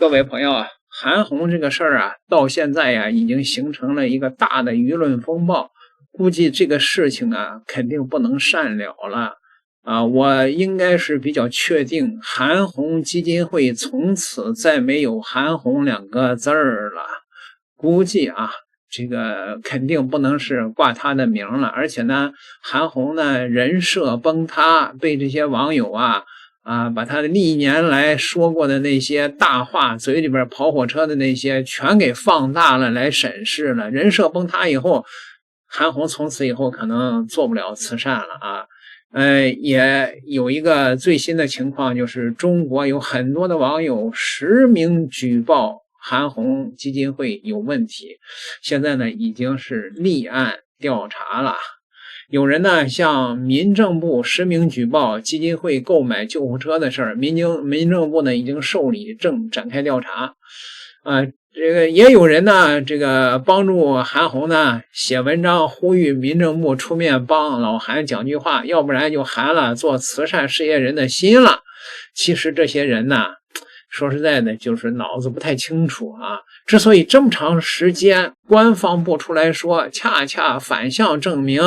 各位朋友啊，韩红这个事儿啊，到现在呀，已经形成了一个大的舆论风暴，估计这个事情啊，肯定不能善了了啊！我应该是比较确定，韩红基金会从此再没有韩红2个字儿了，估计啊，这个肯定不能是挂他的名了，而且呢，韩红呢人设崩塌，被这些网友把他历年来说过的那些大话，嘴里边跑火车的那些全给放大了来审视了。人设崩塌以后，韩红从此以后可能做不了慈善了啊。也有一个最新的情况，就是中国有很多的网友实名举报韩红基金会有问题，现在呢已经是立案调查了。有人呢向民政部实名举报基金会购买救护车的事儿，民政部呢已经受理正展开调查。这个也有人呢这个帮助韩红呢写文章呼吁民政部出面帮老韩讲句话，要不然就寒了做慈善事业人的心了。其实这些人呢说实在的就是脑子不太清楚啊，之所以这么长时间官方不出来说，恰恰反向证明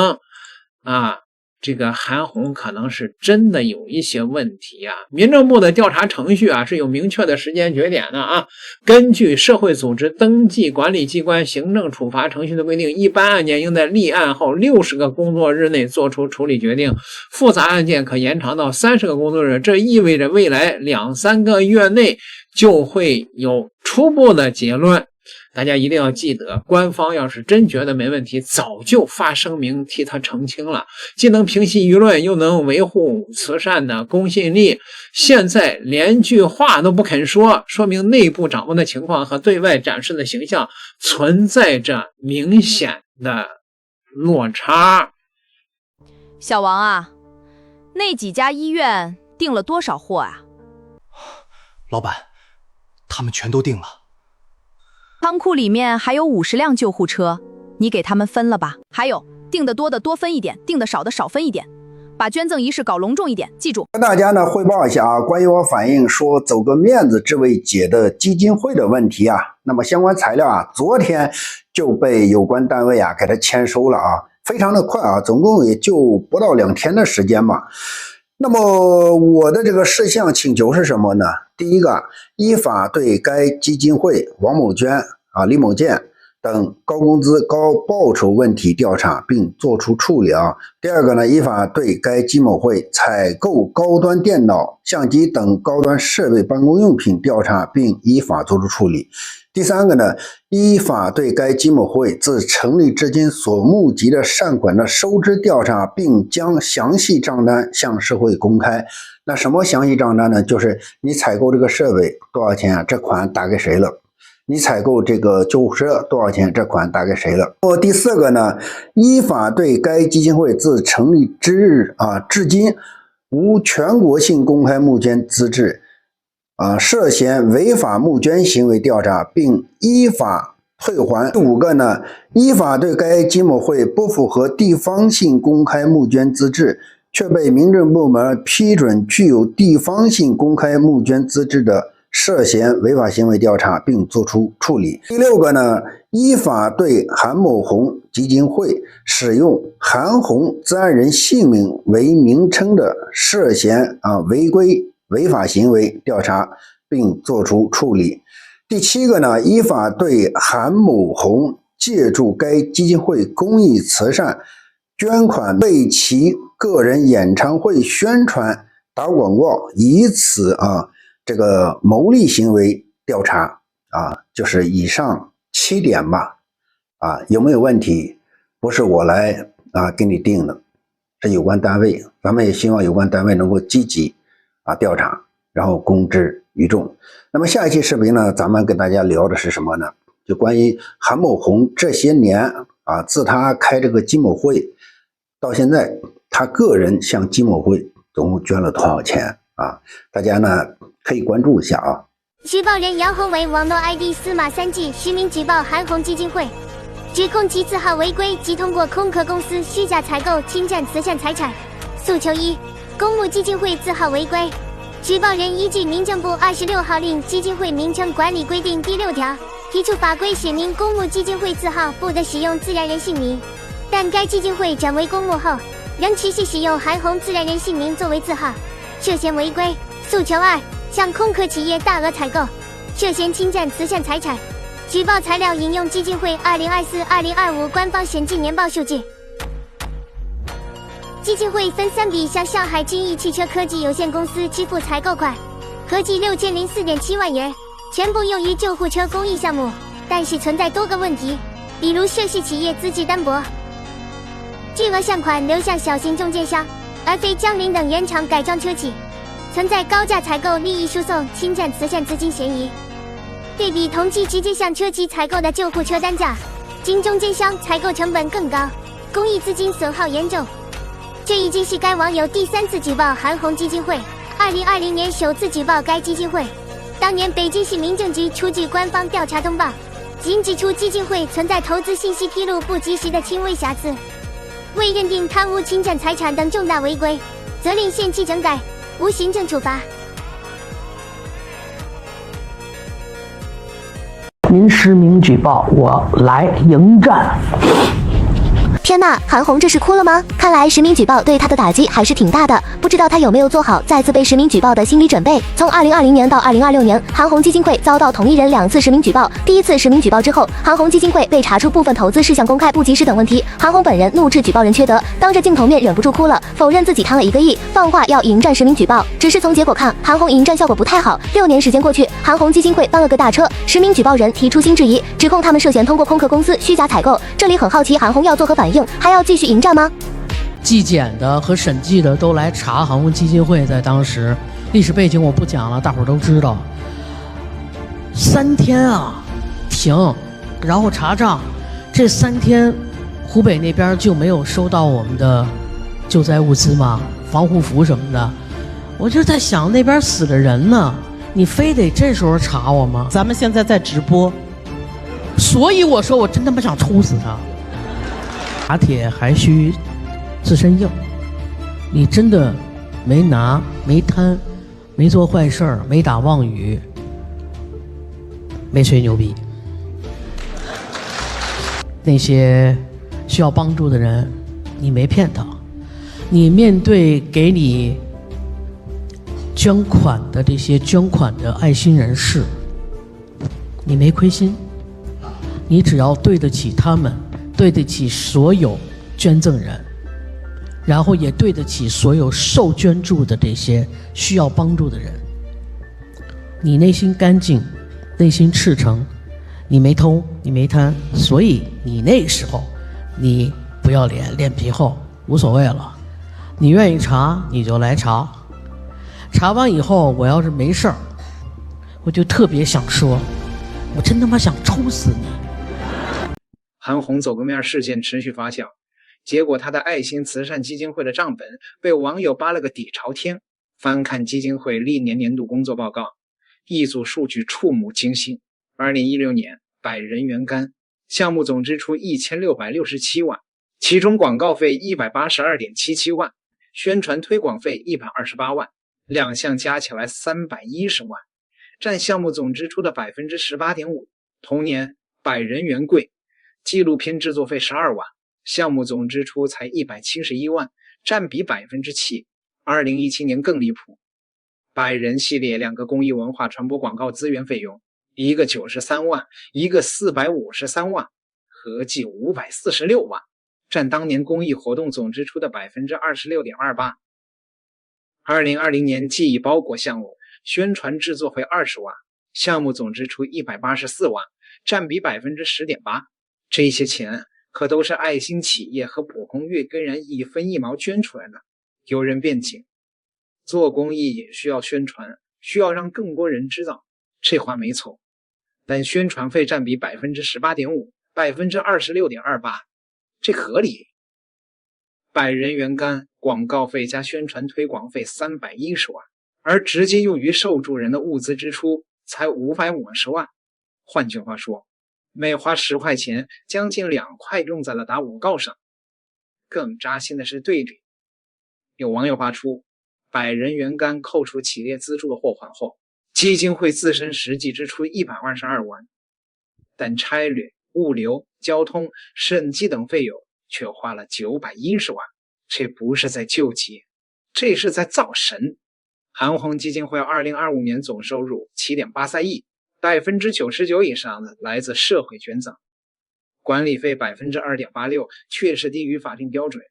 这个韩红可能是真的有一些问题啊。民政部的调查程序是有明确的时间节点的啊。根据社会组织登记管理机关行政处罚程序的规定，一般案件应在立案后60个工作日内做出处理决定，复杂案件可延长到30个工作日，这意味着未来2-3个月内就会有初步的结论。大家一定要记得，官方要是真觉得没问题，早就发声明替他澄清了，既能平息舆论，又能维护慈善的公信力。现在连句话都不肯说，说明内部掌握的情况和对外展示的形象存在着明显的落差。小王啊，那几家医院订了多少货啊？老板，他们全都订了。仓库里面还有50辆救护车，你给他们分了吧。还有，订的多的多分一点，订的少的少分一点，把捐赠仪式搞隆重一点，记住。跟大家呢汇报一下关于我反映说走个面子这位姐的基金会的问题那么相关材料昨天就被有关单位给他签收了非常的快总共也就不到2天的时间吧。那么我的这个事项请求是什么呢？第一个，依法对该基金会王某娟李某建等高工资高报酬问题调查并作出处理第二个呢，依法对该基某会采购高端电脑、相机等高端设备办公用品调查并依法作出处理。第三个呢，依法对该基某会自成立至今所募集的善款的收支调查，并将详细账单向社会公开。那什么详细账单呢？就是你采购这个设备多少钱这款打给谁了？你采购这个救护车多少钱这款打给谁了？第四个呢，依法对该基金会自成立之日至今无全国性公开募捐资质涉嫌违法募捐行为调查并依法退还。第五个呢，依法对该基某会不符合地方性公开募捐资质却被民政部门批准具有地方性公开募捐资质的，涉嫌违法行为调查并作出处理。第六个呢，依法对韩某红基金会使用韩红自然人姓名为名称的涉嫌违规违法行为调查并作出处理。第七个呢，依法对韩某红借助该基金会公益慈善捐款为其个人演唱会宣传打广告，以此这个牟利行为调查就是以上7点吧有没有问题？不是我来给你定的，是有关单位，咱们也希望有关单位能够积极调查，然后公之于众。那么下一期视频呢，咱们跟大家聊的是什么呢？就关于韩某红这些年自他开这个基某会到现在，他个人向基某会总共捐了多少钱大家呢可以关注一下举报人杨宏为网络 ID 司马3季实名举报韩红基金会，指控其字号违规及通过空壳公司虚假采购侵占慈善财产。诉求1：公募基金会字号违规，举报人依据民政部26号令基金会名称管理规定第6条，提出法规写明公募基金会字号不得使用自然人姓名，但该基金会转为公募后，仍持续使用韩红自然人姓名作为字号，涉嫌违规。诉求2，向空壳企业大额采购，涉嫌侵占慈善财产。举报材料引用基金会2024-2025官方审计年报数据。基金会分3笔向上海君毅汽车科技有限公司支付采购款，合计6004.7万元，全部用于救护车公益项目，但是存在多个问题，比如涉事企业资质单薄，巨额善款流向小型中间商，而非江铃等原厂改装车企，存在高价采购、利益输送、侵占慈善资金嫌疑。对比同期直接向车企采购的救护车单价，经中间商采购成本更高，公益资金损耗严重。这已经是该网友第3次举报韩红基金会，2020年首次举报该基金会。当年北京市民政局出具官方调查通报，仅指出基金会存在投资信息披露不及时的轻微瑕疵，未认定贪污、侵占财产等重大违规，责令限期整改，无行政处罚。您实名举报，我来迎战。天呐，韩红这是哭了吗？看来实名举报对她的打击还是挺大的，不知道她有没有做好再次被实名举报的心理准备。从2020年到2026年，韩红基金会遭到同一人2次实名举报。第一次实名举报之后，韩红基金会被查出部分投资事项公开不及时等问题，韩红本人怒斥举报人缺德，当着镜头面忍不住哭了，否认自己贪了1个亿，放话要迎战实名举报。只是从结果看，韩红迎战效果不太好。6年时间过去，韩红基金会翻了个大车，实名举报人提出新质疑，指控他们涉嫌通过空壳公司虚假采购。这里很好奇，韩红要作何反应？还要继续迎战吗？纪检的和审计的都来查韩红基金会，在当时历史背景我不讲了，大伙儿都知道。3天啊，停，然后查账。这3天，湖北那边就没有收到我们的救灾物资吗？防护服什么的。我就在想，那边死了人呢，你非得这时候查我吗？咱们现在在直播，所以我说我真他妈想抽死他。打铁还需自身硬，你真的没拿、没贪、没做坏事儿、没打妄语、没吹牛逼，那些需要帮助的人，你没骗他，你面对给你捐款的这些捐款的爱心人士，你没亏心，你只要对得起他们，对得起所有捐赠人，然后也对得起所有受捐助的这些需要帮助的人。你内心干净，内心赤诚，你没偷，你没贪，所以你那时候你不要脸，脸皮厚，无所谓了。你愿意查你就来查，查完以后我要是没事儿，我就特别想说，我真他妈想抽死你。韩红走个面事件持续发酵，结果他的爱心慈善基金会的账本被网友扒了个底朝天。翻看基金会历年年度工作报告，一组数据触目惊心。2016年百人援肝项目总支出1667万，其中广告费182.77万，宣传推广费128万，两项加起来310万，占项目总支出的 18.5%。 同年百人援贵纪录片制作费12万，项目总支出才171万，占比 7%。 2017年更离谱，百人系列2个公益文化传播广告资源费用，一个93万，一个453万，合计546万，占当年公益活动总支出的 26.28%。 2020年记忆包裹项目宣传制作费20万，项目总支出184万，占比 10.8%。 这些钱可都是爱心企业和普通月根人1分1毛捐出来的。有人辩解，做公益也需要宣传，需要让更多人知道，这话没错，但宣传费占比 18.5%， 26.28%， 这合理。百人援肝广告费加宣传推广费310万，而直接用于受助人的物资支出才550万。换句话说，每花10块钱，将近2块用在了打广告上。更扎心的是对比，有网友扒出，百人员干扣除企业资助的货款后，基金会自身实际支出122万，但差旅、物流、交通、审计等费用却花了910万。这不是在救济，这是在造神。韩红基金会2025年总收入 7.83 亿，99% 以上的来自社会捐赠，管理费 2.86%， 确实低于法定标准，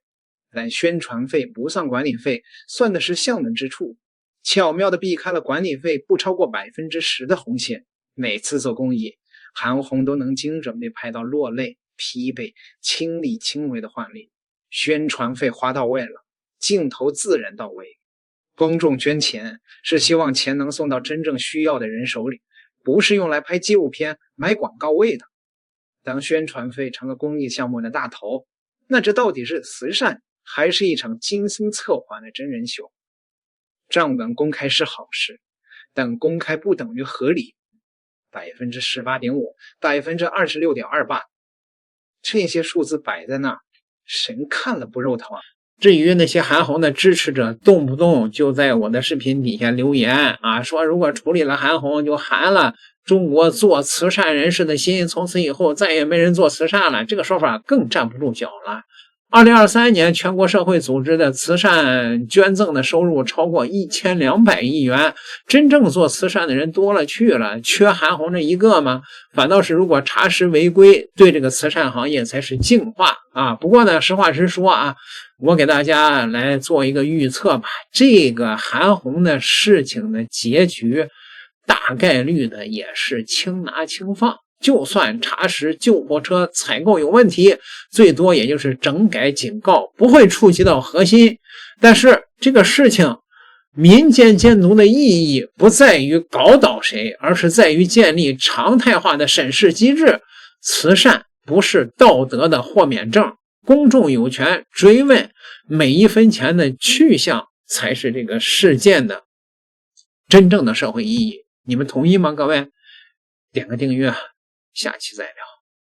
但宣传费不算管理费，算的是项目支出，巧妙地避开了管理费不超过 10% 的红线。每次做公益，韩红都能精准地拍到落泪、疲惫、亲力亲为的画面。宣传费花到位了，镜头自然到位。公众捐钱是希望钱能送到真正需要的人手里，不是用来拍纪录片、买广告位的。当宣传费成了公益项目的大头，那这到底是慈善还是一场精心策划的真人秀？账本公开是好事，但公开不等于合理。 18.5%、26.28%， 这些数字摆在那儿，谁看了不肉疼啊？至于那些韩红的支持者，动不动就在我的视频底下留言啊，说如果处理了韩红，就寒了中国做慈善人士的心，从此以后再也没人做慈善了。这个说法更站不住脚了。2023年全国社会组织的慈善捐赠的收入超过1200亿元，真正做慈善的人多了去了，缺韩红这一个吗？反倒是如果查实违规，对这个慈善行业才是净化啊。不过呢，实话实说啊，我给大家来做一个预测吧，这个韩红的事情的结局大概率的也是轻拿轻放。就算查实救护车采购有问题，最多也就是整改警告，不会触及到核心。但是这个事情民间监督的意义不在于搞倒谁，而是在于建立常态化的审视机制。慈善不是道德的豁免证，公众有权追问每一分钱的去向，才是这个事件的真正的社会意义。你们同意吗？各位，点个订阅，下期再聊。